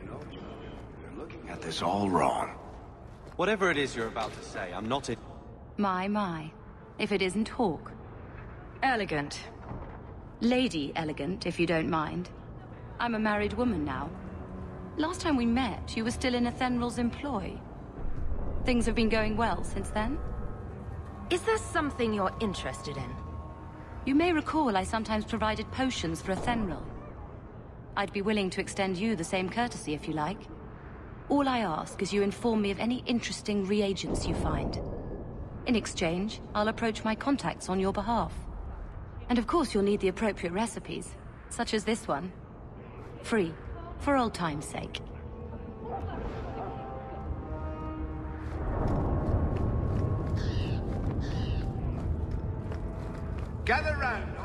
You're looking at this all wrong. Whatever it is you're about to say, I'm not it. My. If it isn't Hawke. Elegant. Lady Elegant, if you don't mind. I'm a married woman now. Last time we met, you were still in Athenral's employ. Things have been going well since then? Is there something you're interested in? You may recall I sometimes provided potions for Athenral. I'd be willing to extend you the same courtesy if you like. All I ask is you inform me of any interesting reagents you find. In exchange, I'll approach my contacts on your behalf. And of course you'll need the appropriate recipes, such as this one. Free, for old time's sake. Gather round.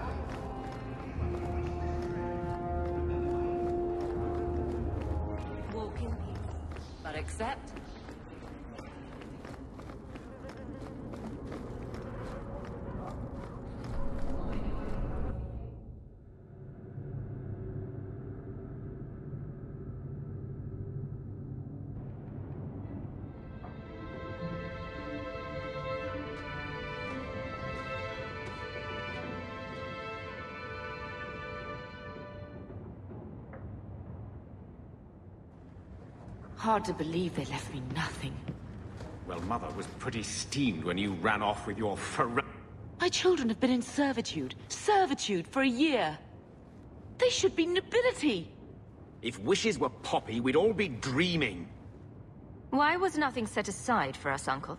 Walk in peace, but accept. Hard to believe they left me nothing. Well, Mother was pretty steamed when you ran off with your My children have been in servitude. Servitude for a year. They should be nobility. If wishes were poppy, we'd all be dreaming. Why was nothing set aside for us, Uncle?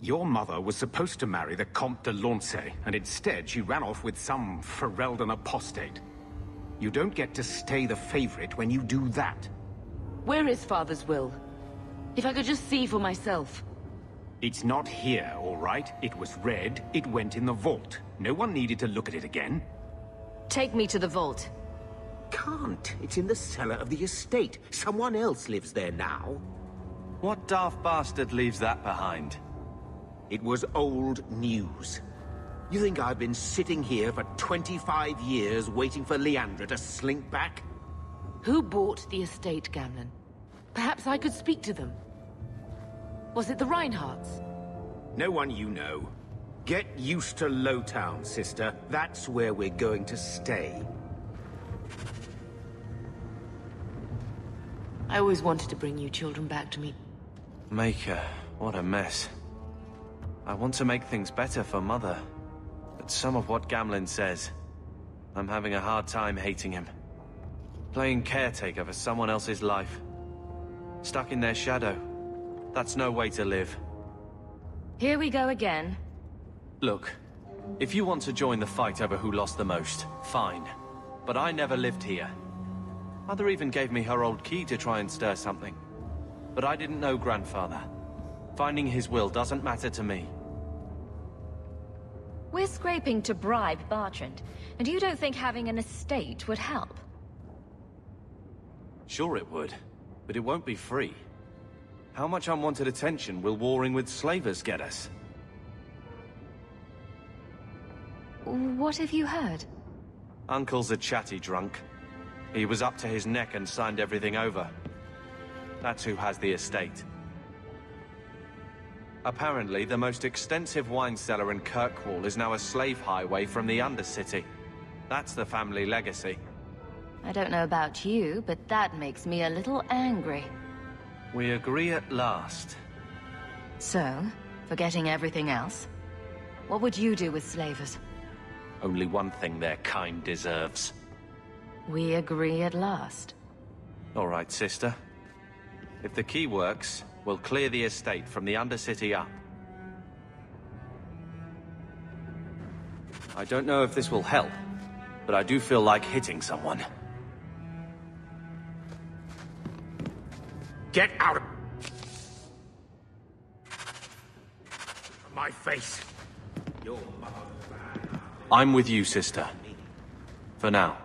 Your mother was supposed to marry the Comte de Launcey, and instead she ran off with some Ferelden apostate. You don't get to stay the favorite when you do that. Where is Father's will? If I could just see for myself. It's not here, all right? It was read, it went in the vault. No one needed to look at it again. Take me to the vault. Can't. It's in the cellar of the estate. Someone else lives there now. What daft bastard leaves that behind? It was old news. You think I've been sitting here for 25 years waiting for Leandra to slink back? Who bought the estate, Gamlen? Perhaps I could speak to them. Was it the Reinhardts? No one you know. Get used to Lowtown, sister. That's where we're going to stay. I always wanted to bring you children back to me. Maker, what a mess. I want to make things better for Mother. But some of what Gamlen says, I'm having a hard time hating him. Playing caretaker for someone else's life. Stuck in their shadow. That's no way to live. Here we go again. Look, if you want to join the fight over who lost the most, fine. But I never lived here. Mother even gave me her old key to try and stir something. But I didn't know Grandfather. Finding his will doesn't matter to me. We're scraping to bribe Bartrand, and you don't think having an estate would help? Sure it would, but it won't be free. How much unwanted attention will warring with slavers get us? What have you heard? Uncle's a chatty drunk. He was up to his neck and signed everything over. That's who has the estate. Apparently, the most extensive wine cellar in Kirkwall is now a slave highway from the Undercity. That's the family legacy. I don't know about you, but that makes me a little angry. We agree at last. So, forgetting everything else, what would you do with slavers? Only one thing their kind deserves. We agree at last. All right, sister. If the key works, we'll clear the estate from the Undercity up. I don't know if this will help, but I do feel like hitting someone. Get out of my face. Your mother. I'm with you, sister. For now.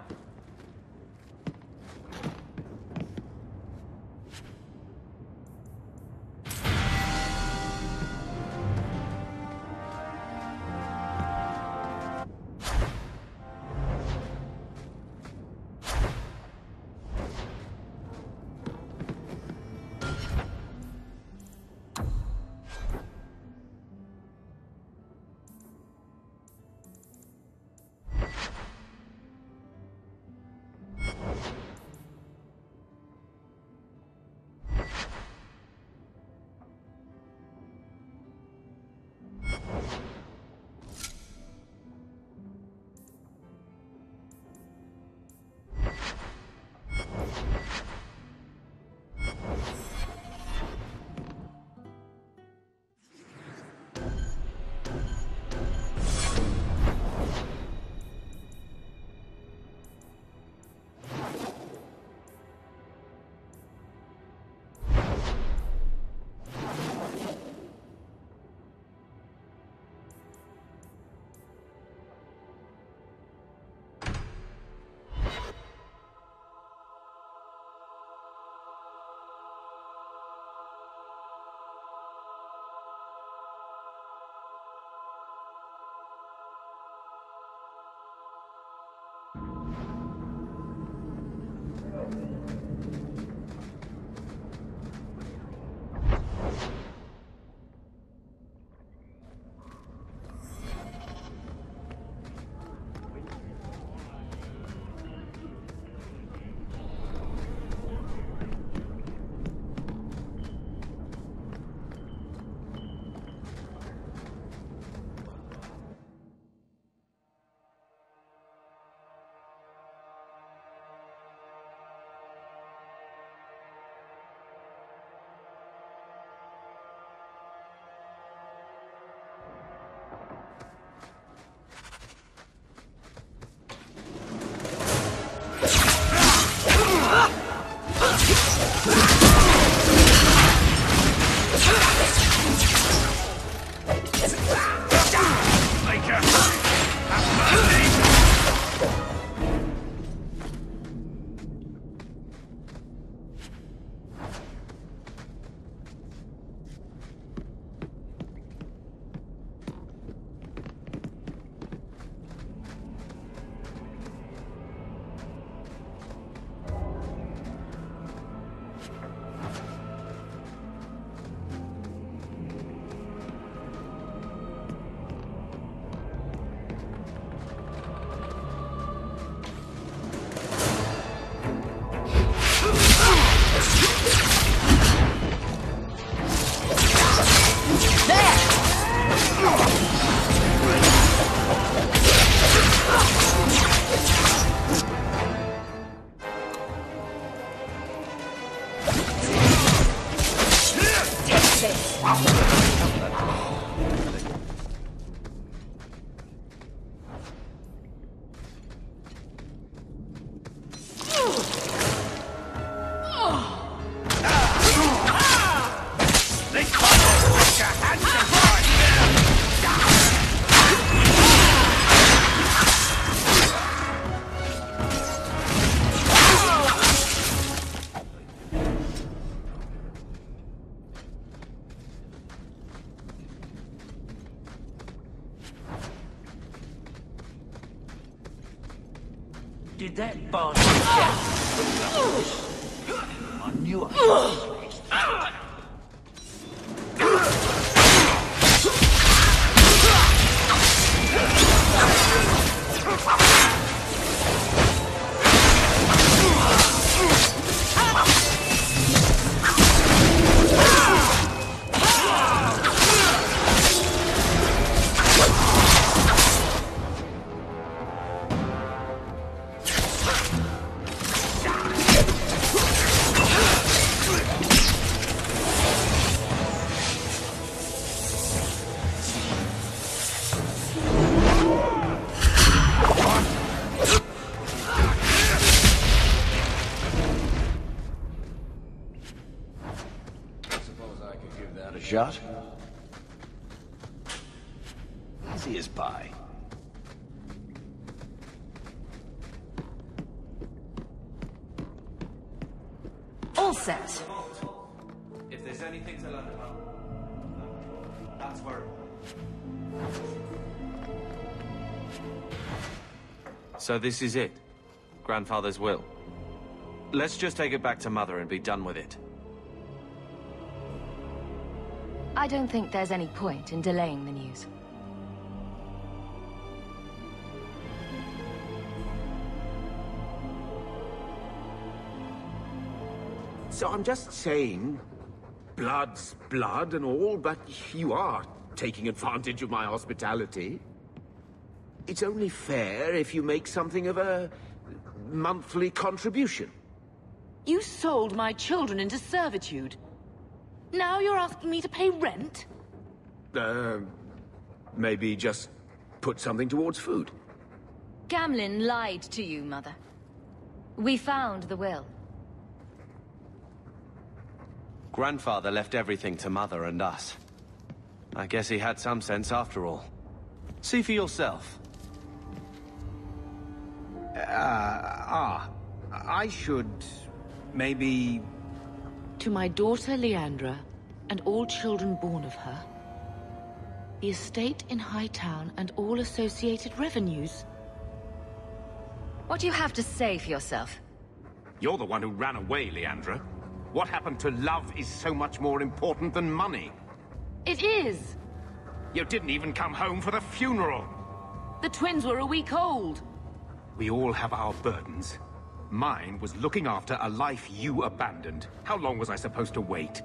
Did that bastard get I knew I shot? Easy as pie. All set. If there's anything to learn about, that's where. So this is it? Grandfather's will? Let's just take it back to Mother and be done with it. I don't think there's any point in delaying the news. So I'm just saying, blood's blood and all, but you are taking advantage of my hospitality. It's only fair if you make something of a monthly contribution. You sold my children into servitude. Now you're asking me to pay rent? Maybe just put something towards food. Gamlen lied to you, Mother. We found the will. Grandfather left everything to Mother and us. I guess he had some sense after all. See for yourself. I should... maybe... To my daughter Leandra, and all children born of her, the estate in Hightown and all associated revenues. What do you have to say for yourself? You're the one who ran away, Leandra. What happened to love is so much more important than money. It is! You didn't even come home for the funeral. The twins were a week old. We all have our burdens. Mine was looking after a life you abandoned. How long was I supposed to wait?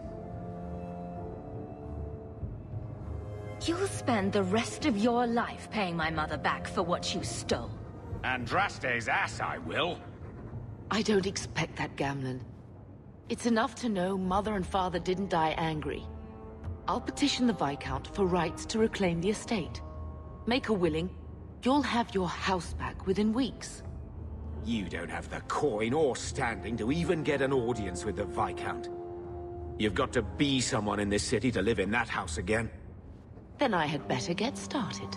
You'll spend the rest of your life paying my mother back for what you stole. Andraste's ass, I will. I don't expect that, Gamlen. It's enough to know Mother and Father didn't die angry. I'll petition the Viscount for rights to reclaim the estate. Make her willing, you'll have your house back within weeks. You don't have the coin or standing to even get an audience with the Viscount. You've got to be someone in this city to live in that house again. Then I had better get started.